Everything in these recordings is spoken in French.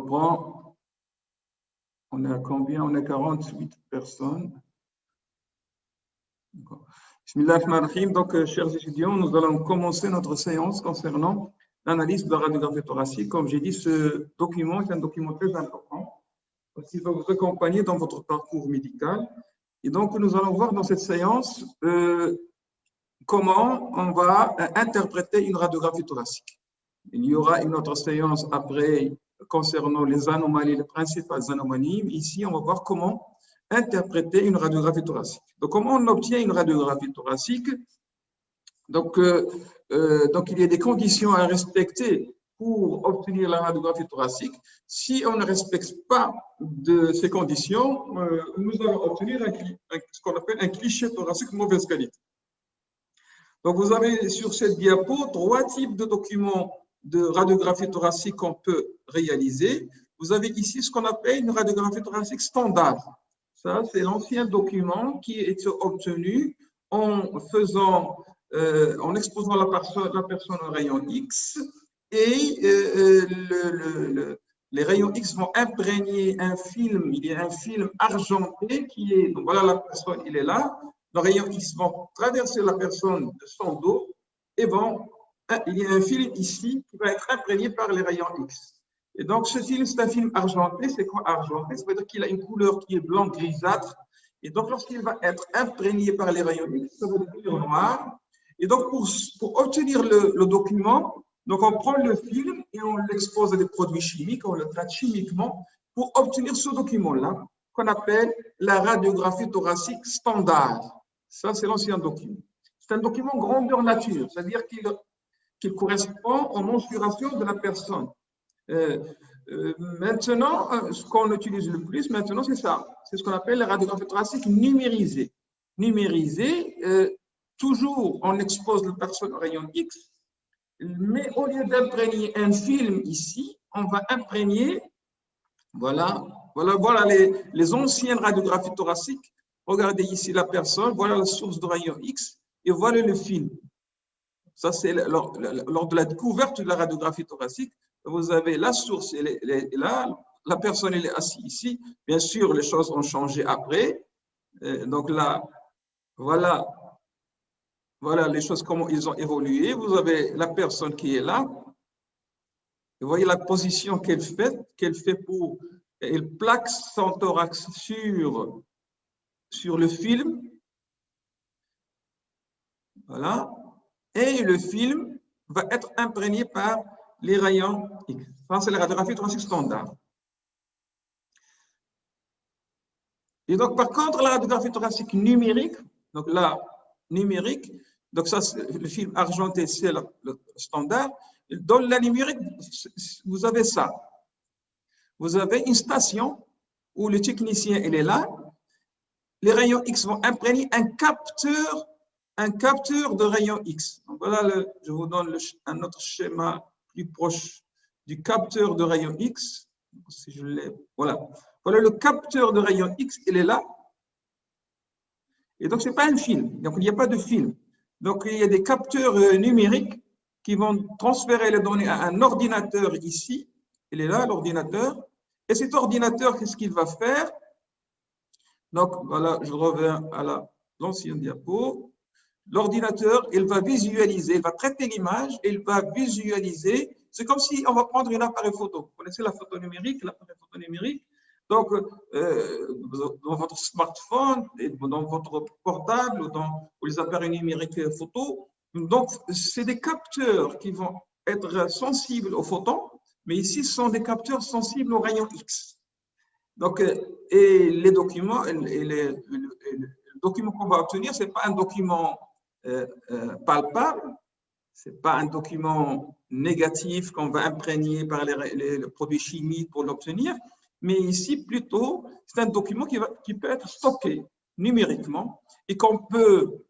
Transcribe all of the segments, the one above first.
reprend. On est à combien? On est 48 personnes. Bismillahirrahmanirrahim. Donc, chers étudiants, nous allons commencer notre séance concernant l'analyse de la radiographie thoracique. Comme j'ai dit, ce document est un document très important parce qu'il va vous accompagner dans votre parcours médical. Et donc, nous allons voir dans cette séance comment on va interpréter une radiographie thoracique. Il y aura une autre séance après concernant les anomalies, les principales anomalies. Ici, on va voir comment interpréter une radiographie thoracique. Donc, comment on obtient une radiographie thoracique? Donc, il y a des conditions à respecter pour obtenir la radiographie thoracique. Si on ne respecte pas de ces conditions, nous allons obtenir ce qu'on appelle un cliché thoracique de mauvaise qualité. Donc, vous avez sur cette diapo 3 types de documents de radiographie thoracique qu'on peut réaliser. Vous avez ici ce qu'on appelle une radiographie thoracique standard. Ça, c'est l'ancien document qui est obtenu en exposant la personne au rayon X et les rayons X vont imprégner un film. Il y a un film argenté qui est, donc voilà la personne, il est là. Les rayons X vont traverser la personne de son dos et il y a un film ici qui va être imprégné par les rayons X. Et donc, ce film, c'est un film argenté. C'est quoi argenté? Ça veut dire qu'il a une couleur qui est blanc grisâtre. Et donc, lorsqu'il va être imprégné par les rayons X, ça va devenir noir. Et donc, pour obtenir le document, donc on prend le film et on l'expose à des produits chimiques, on le traite chimiquement pour obtenir ce document-là, qu'on appelle la radiographie thoracique standard. Ça, c'est l'ancien document. C'est un document grandeur nature, c'est-à-dire qu'il correspond aux mensurations de la personne. Maintenant, ce qu'on utilise le plus maintenant, c'est ça. C'est ce qu'on appelle la radiographie thoracique numérisée. Numérisée, toujours on expose la personne au rayon X, mais au lieu d'imprégner un film ici, on va imprégner, voilà les anciennes radiographies thoraciques. Regardez ici la personne, voilà la source de rayon X et voilà le film. Ça, c'est lors de la découverte de la radiographie thoracique. Vous avez la source, elle est là, la personne elle est assise ici. Bien sûr, les choses ont changé après. Donc là, voilà les choses, comment ils ont évolué. Vous avez la personne qui est là. Vous voyez la position qu'elle fait pour... Elle plaque son thorax sur le film. Voilà. Et le film va être imprégné par les rayons X. Ça, c'est la radiographie thoracique standard. Et donc, par contre, la radiographie thoracique numérique, donc là, numérique, donc ça, le film argenté, c'est le standard. Dans la numérique, vous avez ça. Vous avez une station où le technicien, il est là. Les rayons X vont imprégner un capteur de rayons X. Donc voilà, je vous donne un autre schéma plus proche du capteur de rayons X. Si je l'ai, voilà. Voilà le capteur de rayons X, il est là. Et donc, ce n'est pas un film. Donc, il n'y a pas de film. Donc, il y a des capteurs numériques qui vont transférer les données à un ordinateur ici. Il est là, l'ordinateur. Et cet ordinateur, qu'est-ce qu'il va faire? Donc, voilà, je reviens à l'ancienne diapo. L'ordinateur, il va visualiser, il va traiter l'image, il va visualiser. C'est comme si on va prendre un appareil photo. Vous connaissez la photo numérique, l'appareil photo numérique? Donc, dans votre smartphone, dans votre portable ou les appareils numériques photo, donc c'est des capteurs qui vont être sensibles aux photons, mais ici, ce sont des capteurs sensibles aux rayons X. Donc, et les documents, le document qu'on va obtenir, ce n'est pas un document palpable, ce n'est pas un document négatif qu'on va imprégner par les produits chimiques pour l'obtenir, mais ici, plutôt, c'est un document qui peut être stocké numériquement et qu'on peut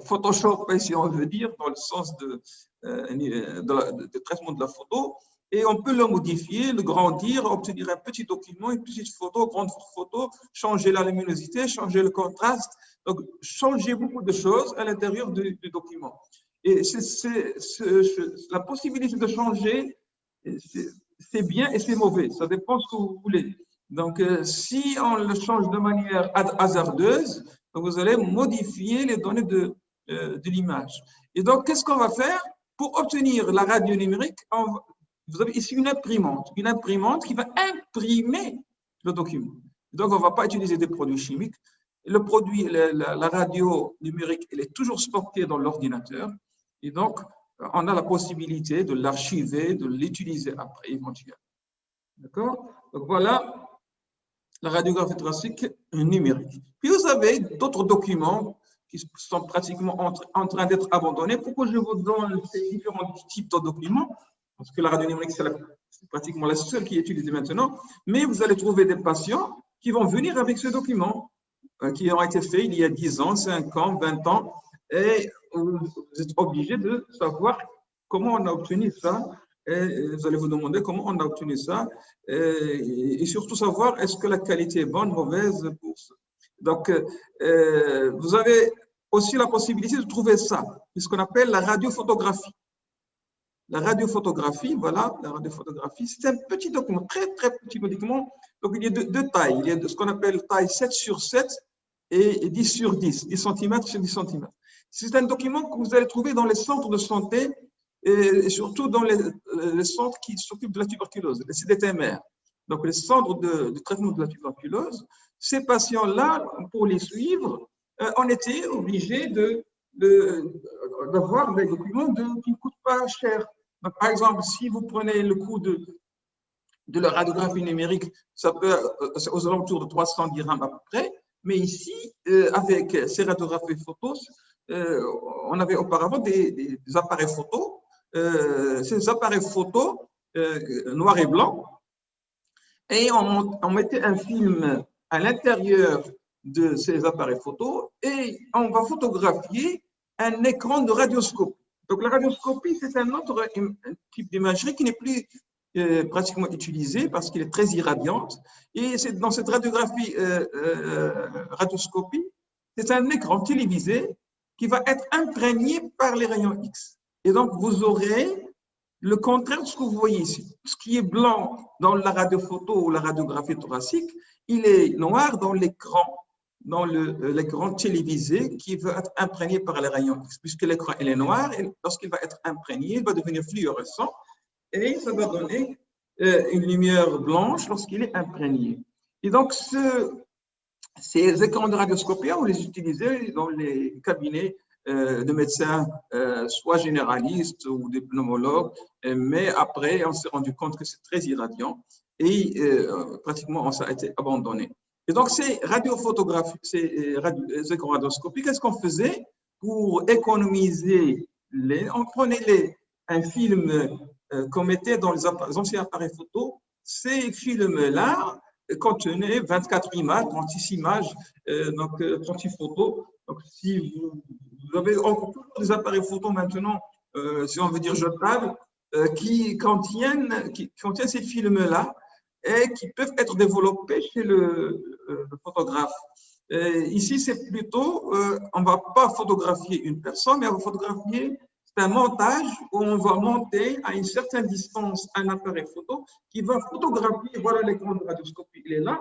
photoshopper, si on veut dire, dans le sens de traitement de la photo, et on peut le modifier, le grandir, obtenir un petit document, une petite photo, grande photo, changer la luminosité, changer le contraste, donc changer beaucoup de choses à l'intérieur du document. Et la possibilité de changer c'est bien et c'est mauvais. Ça dépend de ce que vous voulez. Donc, si on le change de manière hasardeuse, vous allez modifier les données de l'image. Et donc, qu'est-ce qu'on va faire? Pour obtenir la radio numérique, vous avez ici une imprimante qui va imprimer le document. Donc, on ne va pas utiliser des produits chimiques. Le produit, la radio numérique, elle est toujours stockée dans l'ordinateur. Et donc, on a la possibilité de l'archiver, de l'utiliser après éventuellement. D'accord? Donc, voilà la radiographie thoracique numérique. Puis, vous avez d'autres documents qui sont pratiquement en train d'être abandonnés. Pourquoi je vous donne ces différents types de documents? Parce que la radio numérique, c'est pratiquement la seule qui est utilisée maintenant. Mais vous allez trouver des patients qui vont venir avec ce document qui ont été faits il y a 10 ans, 5 ans, 20 ans. Et vous êtes obligé de savoir comment on a obtenu ça. Et vous allez vous demander comment on a obtenu ça. Et surtout savoir est-ce que la qualité est bonne, mauvaise pour ça. Donc, vous avez aussi la possibilité de trouver ça, ce qu'on appelle la radiophotographie. La radiophotographie, voilà, la radiophotographie, c'est un petit document, très, très petit document. Donc, il y a deux tailles. Il y a ce qu'on appelle taille 7 sur 7 et 10 sur 10, 10 cm sur 10 cm. C'est un document que vous allez trouver dans les centres de santé et surtout dans les centres qui s'occupent de la tuberculose, les CDTMR. Donc, les centres de traitement de la tuberculose. Ces patients-là, pour les suivre, on était obligé d'avoir des documents qui ne coûtent pas cher. Donc, par exemple, si vous prenez le coût de la radiographie numérique, ça peut être aux alentours de 300 dirhams à peu près. Mais ici, avec ces radiographies photos, on avait auparavant des appareils photo. Ces appareils photo noir et blanc. Et on mettait un film à l'intérieur de ces appareils photo et on va photographier un écran de radioscopie. Donc, la radioscopie, c'est un autre type d'imagerie qui n'est plus pratiquement utilisé parce qu'il est très irradiante. Et c'est dans cette radiographie radioscopie, c'est un écran télévisé qui va être imprégné par les rayons X. Et donc, vous aurez le contraire de ce que vous voyez ici. Ce qui est blanc dans la radiophoto ou la radiographie thoracique, il est noir dans l'écran télévisé qui va être imprégné par les rayons X. Puisque l'écran est noir, et lorsqu'il va être imprégné, il va devenir fluorescent et ça va donner une lumière blanche lorsqu'il est imprégné. Et donc, ces écrans de radioscopie, on les utilisait dans les cabinets de médecins, soit généralistes ou des pneumologues, mais après, on s'est rendu compte que c'est très irradiant et pratiquement, ça a été abandonné. Et donc, ces radiophotographies, ces écrans radioscopiques, qu'est-ce qu'on faisait pour économiser on prenait un film qu'on mettait dans les anciens appareils photo. Ces films-là contenaient 24 images, 36 images, donc 36 photos. Donc, si vous avez encore des appareils photo maintenant, si on veut dire jetables, qui contiennent ces films-là et qui peuvent être développés chez le photographe. Ici, c'est plutôt, on ne va pas photographier une personne, mais on va photographier, c'est un montage où on va monter à une certaine distance un appareil photo qui va photographier, voilà l'écran de radioscopie, il est là.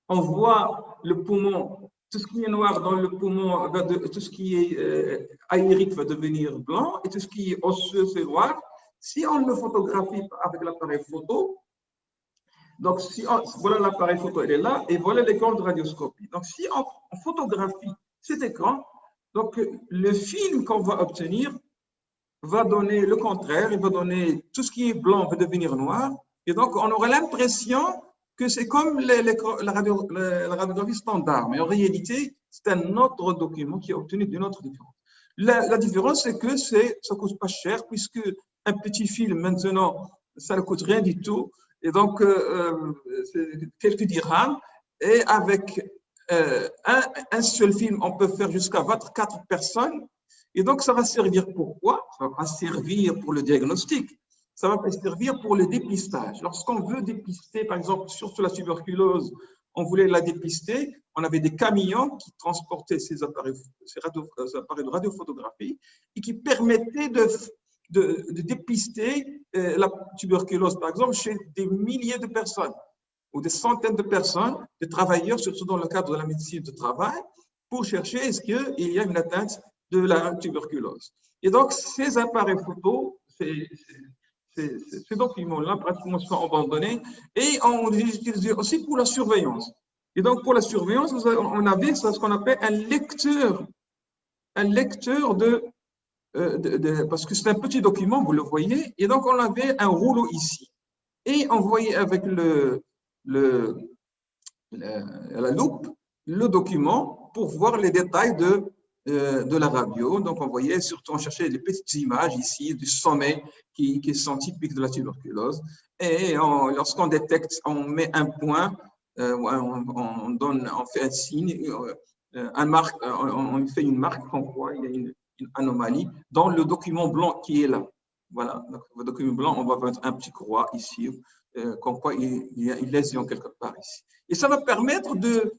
On voit le poumon, tout ce qui est noir dans le poumon, tout ce qui est aérique va devenir blanc et tout ce qui est osseux, c'est noir. Si on le photographie avec l'appareil photo, donc voilà l'appareil photo, il est là, et voilà l'écran de radioscopie. Donc, si on photographie cet écran, donc le film qu'on va obtenir va donner le contraire, il va donner tout ce qui est blanc va devenir noir, et donc on aura l'impression que c'est comme la radiographie standard, mais en réalité, c'est un autre document qui est obtenu d'une autre différence. La différence, c'est que ça ne coûte pas cher, puisque un petit film, maintenant, ça ne coûte rien du tout, et donc quelques dirhams, et avec un seul film, on peut faire jusqu'à 24 personnes, et donc ça va servir pour quoi? Ça ne va pas servir pour le diagnostic, ça va servir pour le dépistage. Lorsqu'on veut dépister, par exemple, surtout la tuberculose, on voulait la dépister, on avait des camions qui transportaient ces appareils de radiophotographie et qui permettaient de dépister la tuberculose, par exemple, chez des milliers de personnes ou des centaines de personnes, de travailleurs, surtout dans le cadre de la médecine de travail, pour chercher est-ce qu'il y a une atteinte de la tuberculose. Et donc, ces appareils photo, ces documents-là, pratiquement sont abandonnés et on les utilisait aussi pour la surveillance. Et donc, pour la surveillance, on avait ce qu'on appelle un lecteur parce que c'est un petit document, vous le voyez, et donc on avait un rouleau ici. Et on voyait avec la loupe le document pour voir les détails de la radio. Donc, on voyait surtout, on cherchait des petites images ici du sommet qui sont typiques de la tuberculose. Et lorsqu'on détecte, on met un point, on fait un signe, on fait une marque comme quoi il y a une anomalie dans le document blanc qui est là. Voilà, donc le document blanc, on va mettre un petit croix ici, comme quoi il y a une lésion quelque part ici. Et ça va permettre de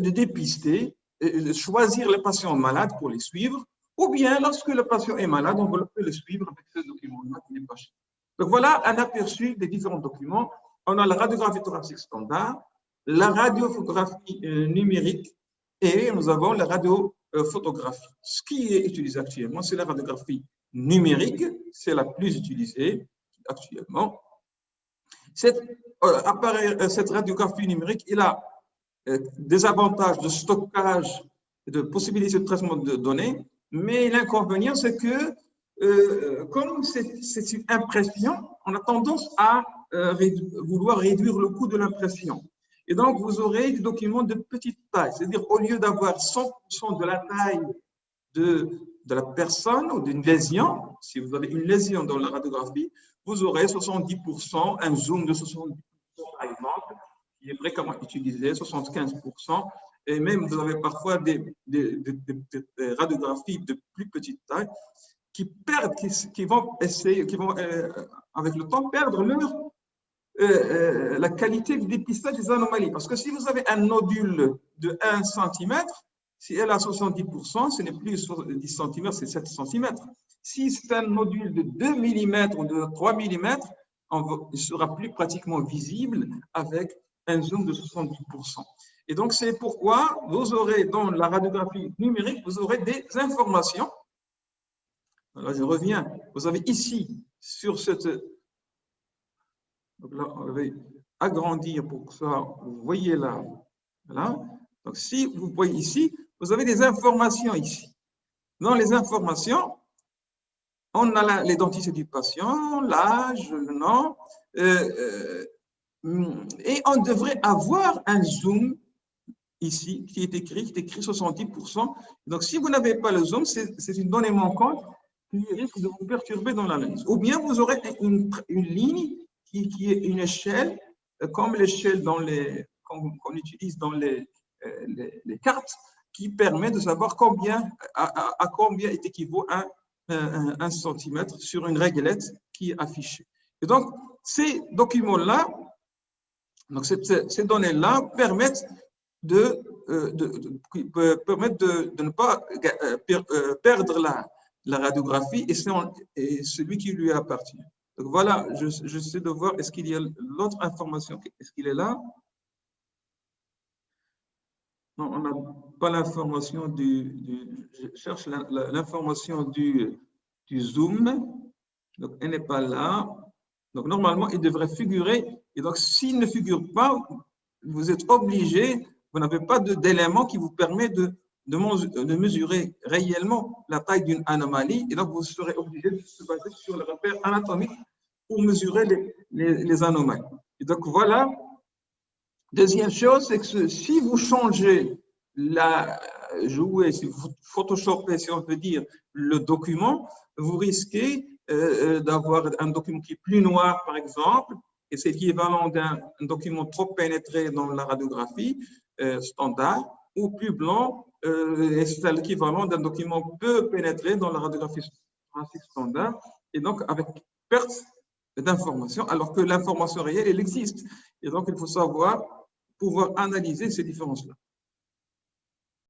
dépister, de choisir les patients malades pour les suivre, ou bien lorsque le patient est malade, on peut le suivre avec ce document-là qui n'est pas cher. Donc voilà un aperçu des différents documents. On a la radiographie thoracique standard, la radiographie numérique et nous avons la radiophotographie. Ce qui est utilisé actuellement, c'est la radiographie numérique, c'est la plus utilisée actuellement. Cette radiographie numérique, il a des avantages de stockage et de possibilité de traitement de données, mais l'inconvénient, c'est que comme c'est une impression, on a tendance à vouloir réduire le coût de l'impression. Et donc, vous aurez des documents de petite taille, c'est-à-dire au lieu d'avoir 100% de la taille de la personne ou d'une lésion, si vous avez une lésion dans la radiographie, vous aurez 70%, un zoom de 70% par exemple, qui est fréquemment utilisé, 75%, et même vous avez parfois des radiographies de plus petite taille qui perdent, qui vont avec le temps perdre la qualité du dépistage des anomalies. Parce que si vous avez un nodule de 1 cm, si elle a 70%, ce n'est plus 10 cm, c'est 7 cm. Si c'est un nodule de 2 mm ou de 3 mm, il sera plus pratiquement visible avec un zoom de 70%. Et donc, c'est pourquoi vous aurez dans la radiographie numérique, vous aurez des informations. Alors, je reviens. Vous avez ici, sur cette... Donc là, on va agrandir pour que ça, vous voyez là. Voilà. Donc, si vous voyez ici, vous avez des informations ici. Dans les informations, on a l'identité du patient, l'âge, le nom, et on devrait avoir un zoom ici qui est écrit 70%. Donc, si vous n'avez pas le zoom, c'est une donnée manquante qui risque de vous perturber dans l'analyse. Ou bien vous aurez une ligne qui est une échelle, comme l'échelle qu'on utilise dans les cartes, qui permet de savoir à combien est équivaut un centimètre sur une réglette qui est affichée. Et donc, ces documents-là, donc ces données-là permettent de ne pas perdre la radiographie et celui qui lui appartient. Donc voilà, j'essaie de voir, est-ce qu'il y a l'autre information? Est-ce qu'il est là? Non, on n'a pas l'information je cherche l'information du zoom. Donc, elle n'est pas là. Donc, normalement, il devrait figurer. Et donc, s'il ne figure pas, vous êtes obligé, vous n'avez pas d'élément qui vous permet de mesurer réellement la taille d'une anomalie. Et donc, vous serez obligé de se baser sur le repère anatomique pour mesurer les anomalies. Et donc, voilà. Deuxième chose, c'est que si vous changez si vous photoshopez, si on peut dire, le document, vous risquez d'avoir un document qui est plus noir, par exemple, et c'est l'équivalent d'un document trop pénétré dans la radiographie standard, ou plus blanc, et c'est l'équivalent d'un document peu pénétré dans la radiographie standard, et donc avec perte d'informations, alors que l'information réelle, elle existe. Et donc, il faut pouvoir analyser ces différences-là.